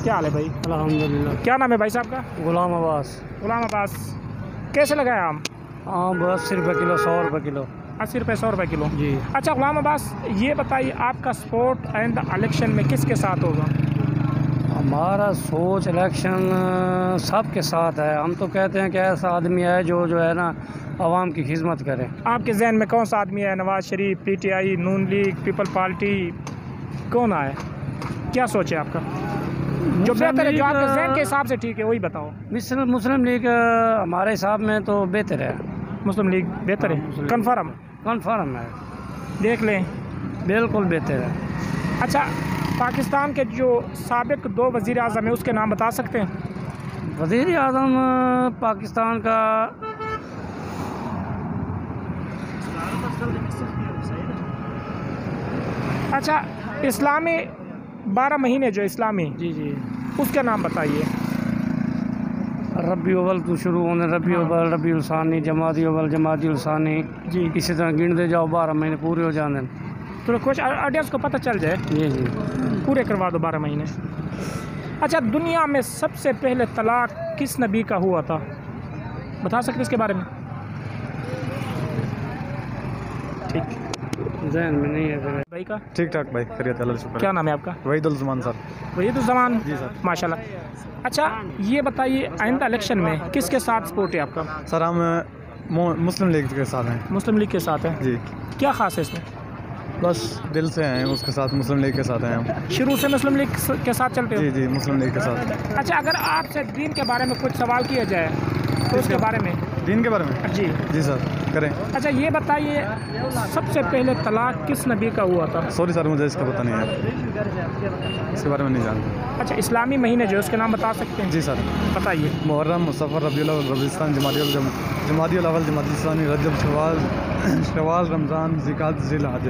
क्या हाल है भाई? अल्हम्दुलिल्लाह। क्या नाम है भाई साहब का? गुलाम अब्बास। गुलाम अब्बास। कैसे लगाए आम? आम 80 रुपये किलो, 100 रुपये किलो। 80 रुपये 100 रुपये किलो। जी। अच्छा गुलाम अब्बास, ये बताइए आपका सपोर्ट एंड इलेक्शन में किसके साथ होगा? हमारा सोच इलेक्शन सब के साथ है। हम तो कहते हैं कि ऐसा आदमी है जो है ना आवाम की खिदमत करे। आपके जहन में कौन सा आदमी है? नवाज शरीफ, पीटीआई, नून लीग, पीपल पार्टी, कौन आए? क्या सोचे आपका जो बेहतर है, जो आपके जहन के हिसाब से ठीक है वही बताओ। मुस्लिम लीग हमारे हिसाब में तो बेहतर है। मुस्लिम लीग बेहतर है? कन्फर्म है, देख लें। बिल्कुल बेहतर है। अच्छा, पाकिस्तान के जो साबिक 2 वज़ीर आज़म है उसके नाम बता सकते हैं? वज़ीर आज़म पाकिस्तान का अच्छा, इस्लामी 12 महीने जो इस्लामी, जी उसके नाम बताइए। रबी अव्वल तो शुरू होने, रबी अव्वल, रबी उलसानी, जमाती अव्वल, जमाती उलसानी, जी इसी तरह गिनते जाओ, 12 महीने पूरे हो जाने। तो कुछ ऑडियंस को पता चल जाए। जी पूरे करवा दो 12 महीने। अच्छा, दुनिया में सबसे पहले तलाक किस नबी का हुआ था? बता सकते इसके बारे में? ठीक, जहन में नहीं है भाई का। ठीक ठाक भाई, खैरियत अल्लाह का शुक्र। क्या नाम है आपका? वहीदुल सर। वहीदुज़्ज़मान। जी सर। माशाल्लाह। अच्छा, ये बताइए आइंदा इलेक्शन में किसके साथ सपोर्ट है आपका? सर हम मुस्लिम लीग के साथ हैं। मुस्लिम लीग के साथ है? जी। क्या खास है इसमें? बस दिल से हैं उसके साथ, मुस्लिम लीग के साथ हैं हम। शुरू से मुस्लिम लीग के साथ चलते हो? जी, मुस्लिम लीग के साथ। अच्छा, अगर आपसे दीन के बारे में कुछ सवाल किया जाए तो उसके बारे में? दीन के बारे में? जी सर, करें। अच्छा, ये बताइए सबसे पहले तलाक किस नबी का हुआ था? सॉरी सर, मुझे इसका पता नहीं है, इसके बारे में नहीं जानता। अच्छा, इस्लामी महीने जो उसके नाम बता सकते हैं? जी सर, बताइए। मुहर्रम, मुसफ़र, रबीउल अव्वल, रबीउल जमाती अव्वल, जमाती रजब, शवाल, रमज़ान, ज़िकात, ज़िल हज।